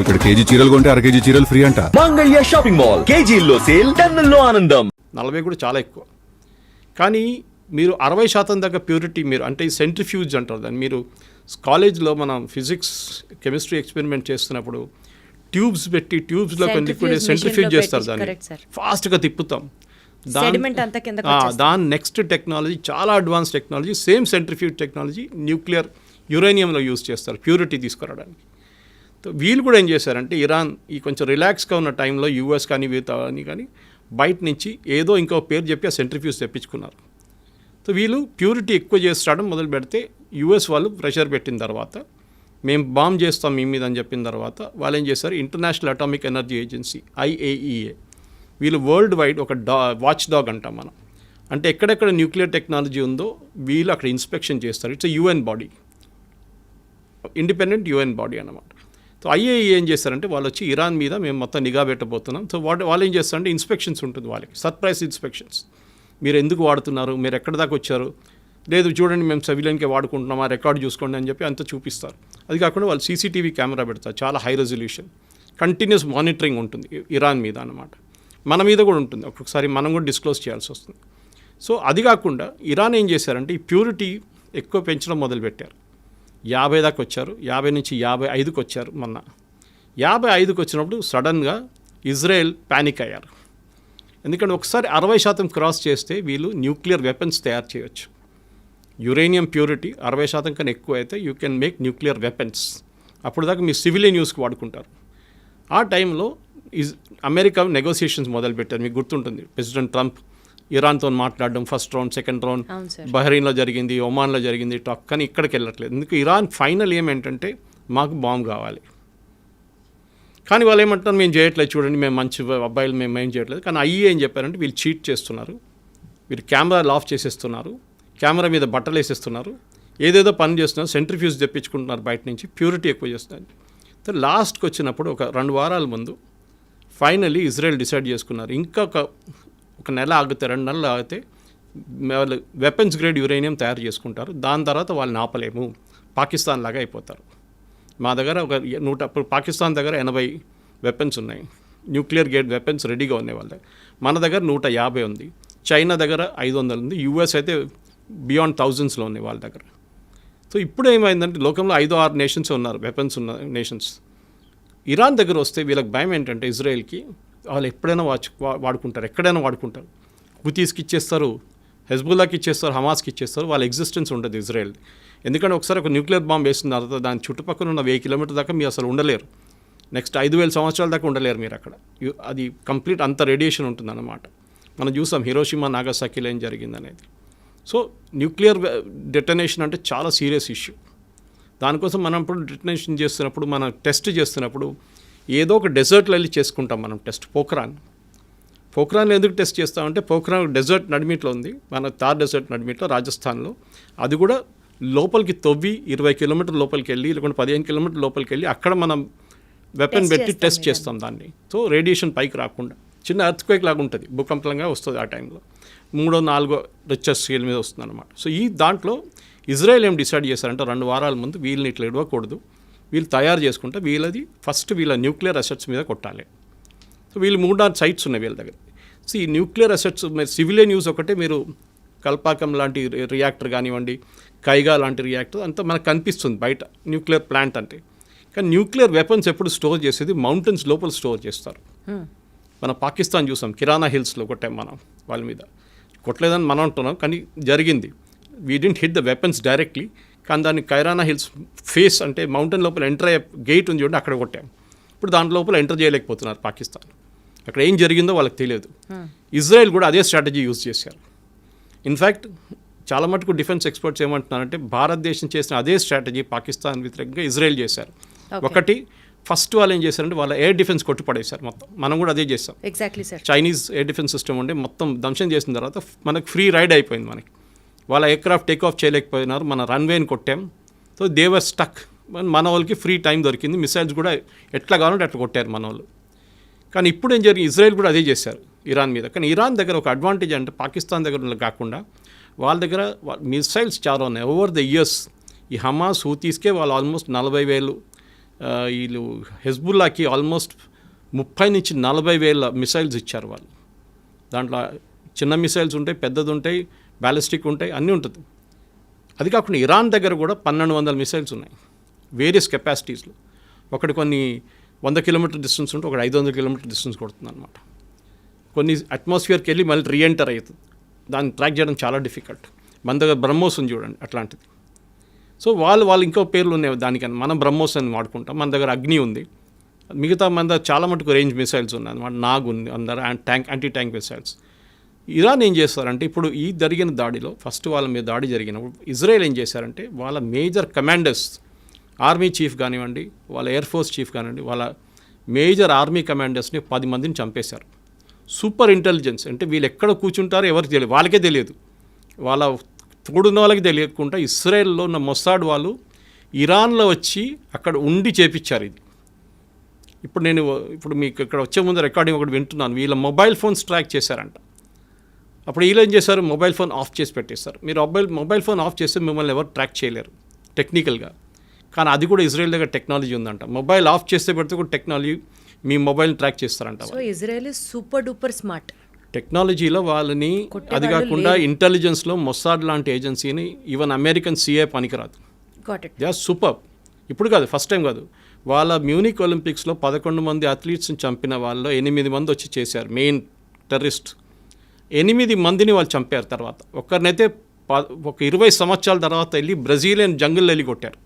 ఇక్కడ కేజీ చీరలు కొంటే అర కేజీ చీరలు ఫ్రీ అంట. మంగళ్య షాపింగ్ మాల్, కేజీల్లో సేల్, టన్నుల్లో ఆనందం. 40 కూడా చాలా ఎక్కువ. కానీ మీరు 60% దాకా ప్యూరిటీ మీరు అంటే ఈ సెంట్రిఫ్యూజ్ అంటారు దాన్ని. మీరు కాలేజ్లో మనం ఫిజిక్స్ కెమిస్ట్రీ ఎక్స్పెరిమెంట్ చేస్తున్నప్పుడు ట్యూబ్స్ పెట్టి ట్యూబ్స్లో లిక్విడ్ సెంట్రిఫ్యూజ్ చేస్తారు, దాన్ని ఫాస్ట్గా తిప్పుతాం. దాని నెక్స్ట్ టెక్నాలజీ చాలా advance technology, same centrifuge technology nuclear యురేనియంలో యూజ్ చేస్తారు ప్యూరిటీ తీసుకురావడానికి. వీళ్ళు కూడా ఏం చేశారంటే ఇరాన్ ఈ కొంచెం రిలాక్స్గా ఉన్న టైంలో యూఎస్ కానీ వీళ్ళని కానీ బయట నుంచి ఏదో ఇంకో పేరు చెప్పి ఆ సెంట్రిఫ్యూజ్ తెప్పించుకున్నారు. సో వీళ్ళు ప్యూరిటీ ఎక్కువ చేస్తాడం మొదలు పెడితే యూఎస్ వాళ్ళు ప్రెషర్ పెట్టిన తర్వాత మేము బాంబ్ చేస్తాం మీ మీద అని చెప్పిన తర్వాత వాళ్ళు ఏం చేశారు, international atomic energy agency IAEA వీళ్ళు వరల్డ్ వైడ్ ఒక వాచ్ డాగ్ అంటాం మనం. అంటే ఎక్కడెక్కడ న్యూక్లియర్ టెక్నాలజీ ఉందో వీళ్ళు అక్కడ ఇన్స్పెక్షన్ చేస్తారు. It's UN body, independent UN body అన్నమాట. సో IAEA ఏం చేస్తారంటే వాళ్ళు వచ్చి ఇరాన్ మీద మేము మొత్తం నిఘా పెట్టబోతున్నాం. సో వాళ్ళు ఏం చేస్తారంటే ఇన్స్పెక్షన్స్ ఉంటుంది వాళ్ళకి, సర్ప్రైజ్ ఇన్స్పెక్షన్స్. మీరు ఎందుకు వాడుతున్నారు, మీరు ఎక్కడి దాకా వచ్చారు, లేదు చూడండి మేము సివిలియన్కే వాడుకుంటున్నాం, ఆ రికార్డు చూసుకోండి అని చెప్పి అంతా చూపిస్తారు. అది కాకుండా వాళ్ళు CCTV కెమెరా పెడతారు, చాలా హై రెజల్యూషన్, కంటిన్యూస్ మానిటరింగ్ ఉంటుంది ఇరాన్ మీద అన్నమాట. మన మీద కూడా ఉంటుంది, ఒక్కొక్కసారి మనం కూడా డిస్క్లోజ్ చేయాల్సి వస్తుంది. సో అది కాకుండా ఇరాన్ ఏం చేశారంటే ఈ ప్యూరిటీ ఎక్కువ పెంచడం మొదలుపెట్టారు. 50 దాకా వచ్చారు, 50 నుంచి 55కి వచ్చారు. మొన్న 55కి వచ్చినప్పుడు సడన్గా ఇజ్రాయెల్ ప్యానిక్ అయ్యారు. ఎందుకంటే ఒకసారి 60% క్రాస్ చేస్తే వీళ్ళు న్యూక్లియర్ వెపన్స్ తయారు చేయొచ్చు. యురేనియం ప్యూరిటీ 60% కన్నా ఎక్కువ అయితే you can make nuclear weapons. అప్పుడు దాకా మీ సివిలియన్ యూస్కి వాడుకుంటారు. ఆ టైంలో అమెరికా నెగోసియేషన్స్ మొదలుపెట్టారు. మీకు గుర్తుంటుంది, ప్రెసిడెంట్ ట్రంప్ ఇరాన్తో మాట్లాడడం, ఫస్ట్ రౌండ్, సెకండ్ రౌండ్ బహ్రెయిన్లో జరిగింది, ఒమాన్లో జరిగింది టాక్. కానీ ఇక్కడికి వెళ్ళట్లేదు. ఎందుకు ఇరాన్ ఫైనల్ ఏమేంటంటే మాకు బాంబు కావాలి. కానీ వాళ్ళు ఏమంటారు, మేము చేయట్లేదు, చూడండి మేము మంచి అబ్బాయిలు, మేము ఏం చేయట్లేదు. కానీ IAEA ఏం చెప్పారంటే వీళ్ళు చీట్ చేస్తున్నారు, వీళ్ళు కెమెరాలు ఆఫ్ చేసేస్తున్నారు, కెమెరా మీద బట్టలు వేసేస్తున్నారు, ఏదేదో పని చేస్తున్నారు, సెంట్రిఫ్యూజ్ తెప్పించుకుంటున్నారు బయట నుంచి, ప్యూరిటీ ఎక్కువ చేస్తున్నారు. లాస్ట్కి వచ్చినప్పుడు ఒక 2 వారాల ముందు ఫైనలీ ఇజ్రాయెల్ డిసైడ్ చేసుకున్నారు, ఇంకా ఒక నెల ఆగితే 2 నెలలు ఆగితే వాళ్ళు వెపన్స్ గ్రేడ్ యురేనియం తయారు చేసుకుంటారు. దాని తర్వాత వాళ్ళని ఆపలేము, పాకిస్తాన్ లాగా అయిపోతారు. మా దగ్గర ఒక 100, పాకిస్తాన్ దగ్గర 80 వెపన్స్ ఉన్నాయి, న్యూక్లియర్ గ్రేడ్ వెపన్స్ రెడీగా ఉన్నాయి వాళ్ళ దగ్గర. మన దగ్గర 150 ఉంది, చైనా దగ్గర 500 ఉంది, US అయితే బియాండ్ థౌజండ్స్లో ఉన్నాయి వాళ్ళ దగ్గర. సో ఇప్పుడు ఏమైందంటే లోకంలో 5-6 నేషన్స్ ఉన్నారు వెపన్స్ ఉన్న నేషన్స్. ఇరాన్ దగ్గర వస్తే వీళ్ళకి భయం ఏంటంటే ఇజ్రాయెల్కి వాళ్ళు ఎప్పుడైనా వాడుకుంటారు, ఎక్కడైనా వాడుకుంటారు. హుతీస్కి ఇచ్చేస్తారు, హెజ్బుల్లాకి ఇచ్చేస్తారు, హమాస్కి ఇచ్చేస్తారు, వాళ్ళ ఎగ్జిస్టెన్స్ ఉంటుంది ఇజ్రాయెల్. ఎందుకంటే ఒకసారి ఒక న్యూక్లియర్ బాంబ్ వేసిన తర్వాత దాని చుట్టుపక్కల ఉన్న 1000 కిలోమీటర్ దాకా మీరు అసలు ఉండలేరు. నెక్స్ట్ 5000 సంవత్సరాల దాకా ఉండలేరు మీరు అక్కడ. అది కంప్లీట్ అంత రేడియేషన్ ఉంటుందన్నమాట. మనం చూసాం హిరోషిమా నాగసాకిలో ఏం జరిగిందనేది. సో న్యూక్లియర్ డెటనేషన్ అంటే చాలా సీరియస్ ఇష్యూ. దానికోసం మనం ఇప్పుడు డెటనేషన్ చేస్తున్నప్పుడు, మనం టెస్ట్ చేస్తున్నప్పుడు ఏదో ఒక డెజర్ట్లో వెళ్ళి చేసుకుంటాం మనం టెస్ట్. పోఖ్రాన్ ఎందుకు టెస్ట్ చేస్తామంటే పోఖ్రాన్ డెజర్ట్ నడిమిట్లో ఉంది, మన థార్ డెజర్ట్ నడిమిట్లో రాజస్థాన్లో. అది కూడా లోపలికి తవ్వి 20 కిలోమీటర్ లోపలికి వెళ్ళి, లేకుంటే 15 కిలోమీటర్ లోపలికి వెళ్ళి అక్కడ మనం వెపన్ పెట్టి టెస్ట్ చేస్తాం దాన్ని. సో రేడియేషన్ పైకి రాకుండా, చిన్న ఎర్త్క్వేక్ లాగా ఉంటుంది, భూకంపంగా వస్తుంది ఆ టైంలో, 3-4 రిక్టర్ స్కేల్ మీద వస్తుంది అనమాట. సో ఈ దాంట్లో ఇజ్రాయెల్ ఏం డిసైడ్ చేశారంటే 2 వారాల ముందు వీళ్ళని ఇట్లా ఇవ్వకూడదు, వీళ్ళు తయారు చేసుకుంటే వీళ్ళది ఫస్ట్ వీళ్ళ న్యూక్లియర్ అసెట్స్ మీద కొట్టాలి. సో వీళ్ళు 3-4 సైట్స్ ఉన్నాయి వీళ్ళ దగ్గర. సో ఈ న్యూక్లియర్ అసెట్స్ మీరు సివిలియన్ యూస్ ఒకటే, మీరు కల్పాకం లాంటి రియాక్టర్ కానివ్వండి, కైగా లాంటి రియాక్టర్ అంతా మనకు కనిపిస్తుంది బయట న్యూక్లియర్ ప్లాంట్ అంటే. కానీ న్యూక్లియర్ వెపన్స్ ఎప్పుడు స్టోర్ చేసేది మౌంటైన్స్ లోపల స్టోర్ చేస్తారు. మన పాకిస్తాన్ చూసాం, కిరాణా హిల్స్లో కొట్టాం మనం, వాళ్ళ మీద కొట్టలేదని మనం అంటున్నాం, కానీ జరిగింది. We didn't hit the weapons directly, కానీ దాన్ని కైరానా హిల్స్ ఫేస్ అంటే మౌంటైన్ లోపల ఎంటర్ అయ్యే గేట్ ఉంది చూడండి, అక్కడ కొట్టాం. ఇప్పుడు దాంట్లో లోపల ఎంటర్ చేయలేకపోతున్నారు పాకిస్తాన్. అక్కడ ఏం జరిగిందో వాళ్ళకి తెలియదు. ఇజ్రాయెల్ కూడా అదే స్ట్రాటజీ యూజ్ చేశారు. ఇన్ఫ్యాక్ట్ చాలా మటుకు డిఫెన్స్ ఎక్స్పర్ట్స్ ఏమంటున్నారంటే భారతదేశం చేసిన అదే స్ట్రాటజీ పాకిస్తాన్ వ్యతిరేకంగా ఇజ్రాయెల్ చేశారు. ఒకటి ఫస్ట్ వాళ్ళు ఏం చేశారంటే వాళ్ళ ఎయిర్ డిఫెన్స్ కొట్టుపడేశారు మొత్తం. మనం కూడా అదే చేస్తాం. Exactly sir. Chinese air defence system ఉండే మొత్తం ధ్వంసం చేసిన తర్వాత మనకు ఫ్రీ రైడ్ అయిపోయింది. మనకి వాళ్ళ ఎయిర్క్రాఫ్ట్ టేక్ ఆఫ్ చేయలేకపోయినారు, మన రన్వేని కొట్టాం. సో దేవర్ స్టక్. మన వాళ్ళకి ఫ్రీ టైం దొరికింది, మిసైల్స్ కూడా ఎట్లా కావాలంటే అట్లా కొట్టారు మన వాళ్ళు. కానీ ఇప్పుడు ఏం జరిగింది, ఇజ్రాయెల్ కూడా అదే చేశారు ఇరాన్ మీద. కానీ ఇరాన్ దగ్గర ఒక అడ్వాంటేజ్ అంటే పాకిస్తాన్ దగ్గర కాకుండా వాళ్ళ దగ్గర మిసైల్స్ చాలా ఉన్నాయి. ఓవర్ ద ఇయర్స్ ఈ హమాస్ హూతీస్కే వాళ్ళు ఆల్మోస్ట్ 40,000 వీళ్ళు హెజ్బుల్లాకి ఆల్మోస్ట్ 30 నుంచి 40,000 మిసైల్స్ ఇచ్చారు వాళ్ళు. దాంట్లో చిన్న మిసైల్స్ ఉంటాయి, పెద్దది ఉంటాయి, బ్యాలిస్టిక్ ఉంటాయి, అన్నీ ఉంటుంది. అది కాకుండా ఇరాన్ దగ్గర కూడా 1,200 మిసైల్స్ ఉన్నాయి వేరియస్ కెపాసిటీస్లో. ఒకటి కొన్ని 100 కిలోమీటర్ డిస్టెన్స్ ఉంటే ఒకటి 500 కిలోమీటర్ డిస్టెన్స్ కొడుతుంది అనమాట. కొన్ని అట్మాస్ఫియర్కి వెళ్ళి మళ్ళీ రీఎంటర్ అవుతుంది. దాన్ని ట్రాక్ చేయడం చాలా డిఫికల్ట్. మన దగ్గర బ్రహ్మోస్ ఉంది చూడండి, అట్లాంటిది. సో వాళ్ళు ఇంకో పేర్లు ఉన్నాయి దానికని. మనం బ్రహ్మోస్ అని వాడుకుంటాం. మన దగ్గర అగ్ని ఉంది. మిగతా మన దగ్గర చాలా మటుకు రేంజ్ మిసైల్స్ ఉన్నాయి అనమాట. నాగ్ ఉంది అందరూ, యాంటీ ట్యాంక్ మిసైల్స్. ఇరాన్ ఏం చేస్తారంటే ఇప్పుడు ఈ జరిగిన దాడిలో ఫస్ట్ వాళ్ళ మీద దాడి జరిగినప్పుడు ఇజ్రాయెల్ ఏం చేశారంటే వాళ్ళ మేజర్ కమాండర్స్, ఆర్మీ చీఫ్ కానివ్వండి, వాళ్ళ ఎయిర్ ఫోర్స్ చీఫ్ కానివ్వండి, వాళ్ళ మేజర్ ఆర్మీ కమాండర్స్ని 10 మందిని చంపేశారు. సూపర్ ఇంటెలిజెన్స్ అంటే వీళ్ళు ఎక్కడ కూర్చుంటారో ఎవరికి తెలియదు, వాళ్ళకే తెలియదు, వాళ్ళ తోడున్న వాళ్ళకి తెలియకుండా ఇస్రాయెల్లో ఉన్న మొసాడ్ వాళ్ళు ఇరాన్లో వచ్చి అక్కడ ఉండి చేపించారు ఇది. ఇప్పుడు మీకు ఇక్కడ వచ్చే ముందు రికార్డింగ్ ఒకటి వింటున్నాను. వీళ్ళ మొబైల్ ఫోన్స్ ట్రాక్ చేశారంట. అప్పుడు వీళ్ళు ఏం చేశారు, మొబైల్ ఫోన్ ఆఫ్ చేసి పెట్టేస్తారు. మీరు మొబైల్ ఫోన్ ఆఫ్ చేస్తే మిమ్మల్ని ఎవరు ట్రాక్ చేయలేరు టెక్నికల్గా. కానీ అది కూడా ఇజ్రాయెల్ దగ్గర టెక్నాలజీ ఉందంట. మొబైల్ ఆఫ్ చేస్తే పెడితే కూడా టెక్నాలజీ మీ మొబైల్ని ట్రాక్ చేస్తారంట. So Israel is super duper smart టెక్నాలజీలో వాళ్ళని. అది కాకుండా ఇంటెలిజెన్స్లో మొసాడ్ లాంటి ఏజెన్సీని ఈవెన్ అమెరికన్ సిఐ పనికిరాదు. They are super. ఇప్పుడు కాదు, ఫస్ట్ టైం కాదు. వాళ్ళ మ్యూనిక్ ఒలింపిక్స్లో 11 మంది అథ్లీట్స్ని చంపిన వాళ్ళలో 8 మంది వచ్చి చేశారు. మెయిన్ టెర్రరిస్ట్ 8 మందిని వాళ్ళు చంపారు. తర్వాత ఒకరినైతే ఒక 20 సంవత్సరాల తర్వాత వెళ్ళి బ్రెజిలియన్ జంగిల్ వెళ్ళి కొట్టారు.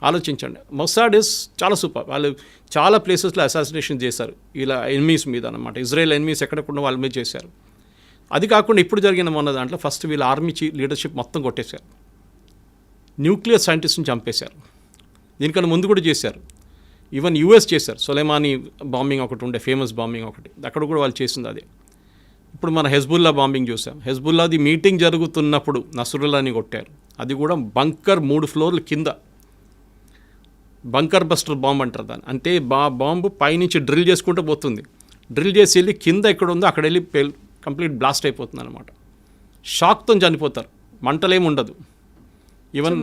ఆలోచించండి. మొసాడ్ ఇస్ చాలా సూపర్. వాళ్ళు చాలా ప్లేసెస్లో అసాసినేషన్ చేశారు ఇలా ఎనిమీస్ మీద అనమాట. ఇజ్రాయెల్ ఎనిమీస్ ఎక్కడకుండా వాళ్ళ మీద చేశారు. అది కాకుండా ఇప్పుడు జరిగిన మొన్న దాంట్లో ఫస్ట్ వీళ్ళ ఆర్మీ లీడర్షిప్ మొత్తం కొట్టేశారు. న్యూక్లియర్ సైంటిస్ట్ని చంపేశారు. దీనికన్నా ముందు కూడా చేశారు. ఈవెన్ యూఎస్ చేశారు. సొలైమానీ బాంబింగ్ ఒకటి ఉండే, ఫేమస్ బాంబింగ్ ఒకటి, అక్కడ కూడా వాళ్ళు చేసింది అదే. ఇప్పుడు మన హెజ్బుల్లా బాంబింగ్ చూసాం. హెజ్బుల్లాది మీటింగ్ జరుగుతున్నప్పుడు నస్రుల్లాని కొట్టారు. అది కూడా బంకర్ 3 ఫ్లోర్ల కింద. బంకర్ బస్టర్ బాంబ్ అంటారు దాన్ని. అంటే బాంబు పైనుంచి డ్రిల్ చేసుకుంటూ పోతుంది. డ్రిల్ చేసి వెళ్ళి కింద ఎక్కడ ఉందో అక్కడ వెళ్ళి కంప్లీట్ బ్లాస్ట్ అయిపోతుంది అనమాట. షాక్తో చనిపోతారు, మంటలేమి ఉండదు. ఈవెన్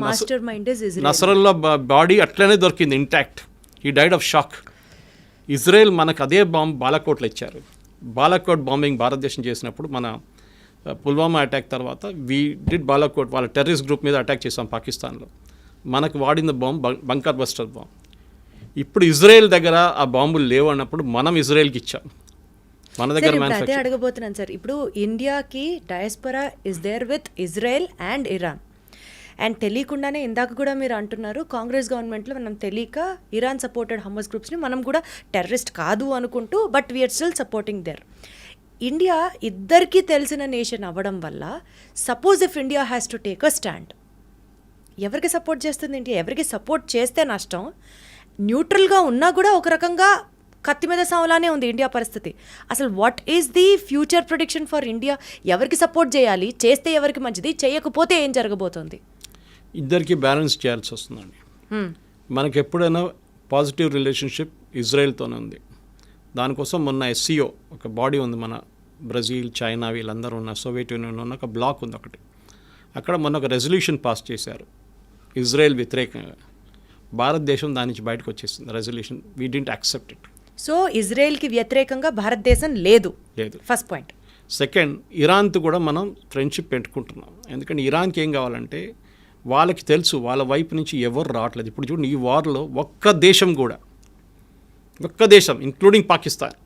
నసరల్లా బాడీ అట్లనే దొరికింది ఇంటాక్ట్. ఈ డైడ్ ఆఫ్ షాక్. ఇజ్రాయెల్ మనకు అదే బాంబ్ బాలాకోట్లో ఇచ్చారు. బాలాకోట్ బాంబింగ్ భారతదేశం చేసినప్పుడు మన పుల్వామా అటాక్ తర్వాత వీ డిడ్ బాలాకోట్. వాళ్ళ టెర్రరిస్ట్ గ్రూప్ మీద అటాక్ చేసాం పాకిస్తాన్లో. మనకు వాడిన బాంబ్ బంకర్ బస్టర్ బాంబ్. ఇప్పుడు ఇజ్రాయెల్ దగ్గర ఆ బాంబులు లేవు అన్నప్పుడు మనం ఇజ్రాయెల్కి ఇచ్చాం. మన దగ్గర అదే అడగబోతున్నాను సార్. ఇప్పుడు ఇండియాకి diaspora is there with Israel and Iran. And తెలియకుండానే ఇందాక కూడా మీరు అంటున్నారు కాంగ్రెస్ గవర్నమెంట్లో మనం తెలియక ఇరాన్ సపోర్టెడ్ హమాస్ గ్రూప్స్ని మనం కూడా టెర్రరిస్ట్ కాదు అనుకుంటూ but we're still supporting their. India ఇద్దరికీ తెలిసిన నేషన్ అవ్వడం వల్ల suppose if India has to take a stand, ఎవరికి సపోర్ట్ చేస్తుంది ఇండియా? ఎవరికి సపోర్ట్ చేస్తే నష్టం? న్యూట్రల్గా ఉన్నా కూడా ఒక రకంగా కత్తి మీద సావులానే ఉంది ఇండియా పరిస్థితి. అసలు what is the future prediction for India? ఎవరికి సపోర్ట్ చేయాలి? చేస్తే ఎవరికి మంచిది? చేయకపోతే ఏం జరగబోతోంది? ఇద్దరికి బ్యాలెన్స్ చేయాల్సి వస్తుందండి. మనకి ఎప్పుడైనా పాజిటివ్ రిలేషన్షిప్ ఇజ్రాయెల్తోనే ఉంది. దానికోసం మొన్న SCO ఒక బాడీ ఉంది, మన బ్రెజిల్, చైనా వీళ్ళందరూ ఉన్న సోవియట్ యూనియన్ ఉన్న ఒక బ్లాక్ ఉంది ఒకటి. అక్కడ మొన్న ఒక రెజల్యూషన్ పాస్ చేశారు ఇజ్రాయెల్ వ్యతిరేకంగా. భారతదేశం దాని నుంచి బయటకు వచ్చేసింది resolution. We didn't accept it. So ఇజ్రాయెల్కి వ్యతిరేకంగా భారతదేశం లేదు. First point. సెకండ్, ఇరాన్తో కూడా మనం ఫ్రెండ్షిప్ పెట్టుకుంటున్నాం. ఎందుకంటే ఇరాన్కి ఏం కావాలంటే వాళ్ళకి తెలుసు వాళ్ళ వైపు నుంచి ఎవరు రావట్లేదు. ఇప్పుడు చూడండి, ఈ వార్లో ఒక్క దేశం ఇంక్లూడింగ్ పాకిస్తాన్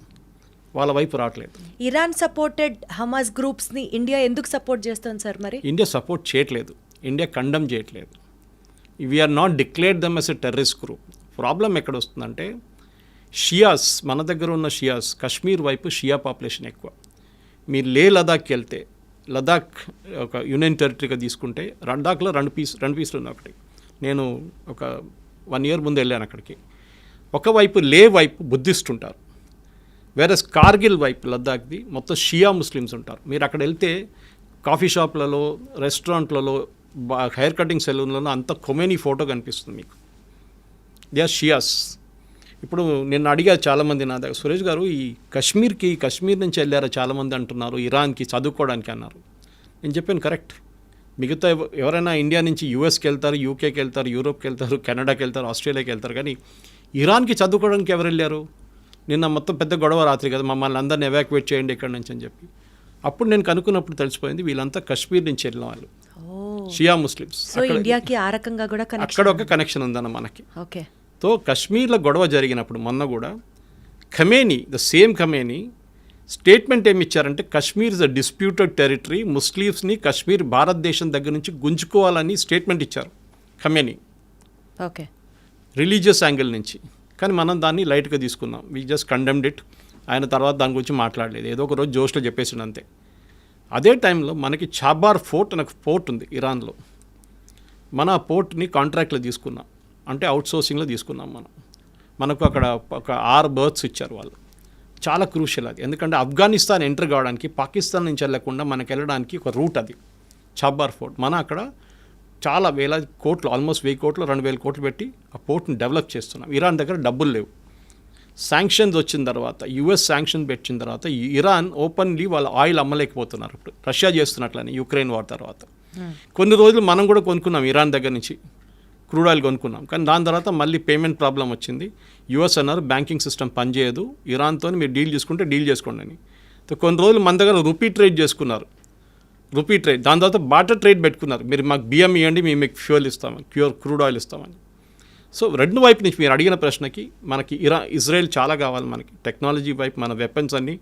వాళ్ళ వైపు రావట్లేదు. ఇరాన్ సపోర్టెడ్ హమాస్ గ్రూప్స్ని ఇండియా ఎందుకు సపోర్ట్ చేస్తుంది సార్? మరి ఇండియా సపోర్ట్ చేయట్లేదు, ఇండియా కండమ్ చేయట్లేదు. We're not declared them as a terrorist group. Problem ఎక్కడ వస్తుందంటే షియాస్, మన దగ్గర ఉన్న షియాస్, కాశ్మీర్ వైపు షియా పాపులేషన్ ఎక్కువ. మీరు లదాఖ్కి వెళ్తే, లదాఖ్ ఒక యూనియన్ టెరిటరీగా తీసుకుంటే లదాఖ్లో రెండు పీసులు ఉన్నాయి. ఒకటి నేను ఒక 1 year ముందు వెళ్ళాను అక్కడికి. ఒకవైపు వైపు బుద్ధిస్ట్ ఉంటారు, వేరే కార్గిల్ వైపు లద్దాఖ్ది మొత్తం షియా ముస్లిమ్స్ ఉంటారు. మీరు అక్కడ వెళ్తే కాఫీ షాప్లలో, రెస్టారెంట్లలో, హెయిర్ కటింగ్ సెలూన్లలో అంత ఖొమేనీ ఫోటో కనిపిస్తుంది మీకు. They are Shias. ఇప్పుడు నేను అడిగా చాలామంది నా దగ్గర, సురేష్ గారు ఈ కాశ్మీర్ నుంచి వెళ్ళారా చాలామంది అంటున్నారు, ఇరాన్కి చదువుకోవడానికి అన్నారు. నేను చెప్పాను కరెక్ట్. మిగతా ఎవరైనా ఇండియా నుంచి యూఎస్కి వెళ్తారు, యూకేకి వెళ్తారు, యూరోప్కి వెళ్తారు, కెనడాకి వెళ్తారు, ఆస్ట్రేలియాకి వెళ్తారు, కానీ ఇరాన్కి చదువుకోవడానికి ఎవరు వెళ్ళారు? నిన్న మొత్తం పెద్ద గొడవ రాత్రి కదా, మమ్మల్ని అందరిని ఎవాక్యువేట్ చేయండి ఇక్కడ నుంచి అని చెప్పి. అప్పుడు నేను కనుక్కున్నప్పుడు తెలిసిపోయింది వీళ్ళంతా కశ్మీర్ నుంచి వెళ్ళిన వాళ్ళు, షియా ముస్లిమ్స్. సో ఇండియాకి ఆ రకంగా కూడా అక్కడ ఒక కనెక్షన్ ఉందన్న మనకి. ఓకే. తో కశ్మీర్లో గొడవ జరిగినప్పుడు మొన్న కూడా Khamenei, the same Khamenei statement ఏమి ఇచ్చారంటే Kashmir is a disputed territory, ముస్లిమ్స్ని కశ్మీర్ భారతదేశం దగ్గర నుంచి గుంజుకోవాలని స్టేట్మెంట్ ఇచ్చారు ఖమేనీ. ఓకే. రిలీజియస్ యాంగిల్ నుంచి. కానీ మనం దాన్ని లైట్గా తీసుకున్నాం, వీ జస్ట్ కండెమ్డ్ ఇట్. ఆయన తర్వాత దాని గురించి మాట్లాడలేదు, ఏదో ఒక రోజు జోష్లో చెప్పేసిండు అంతే. అదే టైంలో మనకి చాబార్ ఫోర్ట్ అనే పోర్ట్ ఉంది ఇరాన్లో. మన ఆ పోర్ట్ని కాంట్రాక్ట్లో తీసుకున్నాం, అంటే అవుట్సోర్సింగ్లో తీసుకున్నాం మనం. మనకు అక్కడ ఒక 6 berths ఇచ్చారు వాళ్ళు. చాలా క్రూషియల్ అది, ఎందుకంటే ఆఫ్ఘనిస్తాన్ ఎంటర్ కావడానికి పాకిస్తాన్ నుంచి వెళ్ళకుండా మనకు వెళ్ళడానికి ఒక రూట్ అది చాబార్ ఫోర్ట్. మన అక్కడ చాలా వేల కోట్లు, ఆల్మోస్ట్ 1000 కోట్లు 2000 కోట్లు పెట్టి ఆ పోర్ట్ని డెవలప్ చేస్తున్నాం. ఇరాన్ దగ్గర డబ్బులు లేవు. శాంక్షన్స్ వచ్చిన తర్వాత, యుఎస్ శాంక్షన్ పెట్టిన తర్వాత ఇరాన్ ఓపెన్లీ వాళ్ళ ఆయిల్ అమ్మలేకపోతున్నారు. ఇప్పుడు రష్యా చేస్తున్నట్లని యుక్రెయిన్ వార్ తర్వాత కొన్ని రోజులు మనం కూడా కొనుక్కున్నాం ఇరాన్ దగ్గర నుంచి క్రూడ్ ఆయిల్ కొనుక్కున్నాం. కానీ దాని తర్వాత మళ్ళీ పేమెంట్ ప్రాబ్లం వచ్చింది. యుఎస్ అన్నారు బ్యాంకింగ్ సిస్టమ్ పనిచేయదు, ఇరాన్తో మీరు డీల్ చేసుకుంటే డీల్ చేసుకోండి అని. కొన్ని రోజులు మన దగ్గర రూపీ ట్రేడ్ చేసుకున్నారు, రూపీ ట్రేడ్. దాని తర్వాత బాటర్ ట్రేడ్ పెట్టుకున్నారు, మీరు మాకు బియ్యం ఇవ్వండి మేము మీకు ఫ్యూయల్ ఇస్తామని, క్రూడ్ ఆయిల్ ఇస్తామని. సో రెండు వైపు నుంచి మీరు అడిగిన ప్రశ్నకి మనకి ఇజ్రాయెల్ చాలా కావాలి మనకి. టెక్నాలజీ వైపు మన వెపన్స్ అన్నీ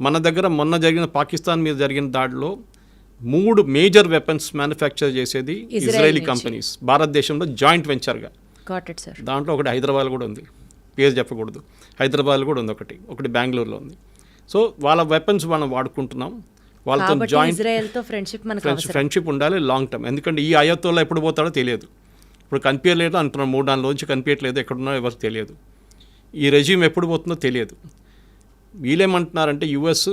మన దగ్గర. మొన్న జరిగిన పాకిస్తాన్ మీద జరిగిన దాడిలో 3 మేజర్ వెపన్స్ మ్యానుఫ్యాక్చర్ చేసేది ఇజ్రాయలీ కంపెనీస్, భారతదేశంలో జాయింట్ వెంచర్గా. దాంట్లో ఒకటి హైదరాబాద్ కూడా ఉంది, పేరు చెప్పకూడదు, హైదరాబాద్ కూడా ఉంది ఒకటి బెంగళూరులో ఉంది. సో వాళ్ళ వెపన్స్ మనం వాడుకుంటున్నాం, వాళ్ళతో జాయింట్ ఫ్రెండ్షిప్ ఉండాలి లాంగ్ టర్మ్. ఎందుకంటే ఈ అయోత్తోలో ఎప్పుడు పోతాడో తెలియదు, ఇప్పుడు కనిపించలేదు అంటున్నాం, 3 నెలల నుంచి కనిపించట్లేదు, ఎక్కడున్నా ఎవరికి తెలియదు, ఈ రెజ్యూమ్ ఎప్పుడు పోతుందో తెలియదు. వీళ్ళేమంటున్నారంటే యుఎస్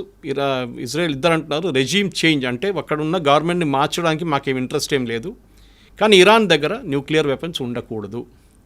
ఇజ్రాయెల్ ఇద్దరు అంటున్నారు రెజ్యూమ్ చేంజ్, అంటే అక్కడ ఉన్న గవర్నమెంట్ని మార్చడానికి మాకేం ఇంట్రెస్ట్ ఏం లేదు, కానీ ఇరాన్ దగ్గర న్యూక్లియర్ వెపన్స్ ఉండకూడదు.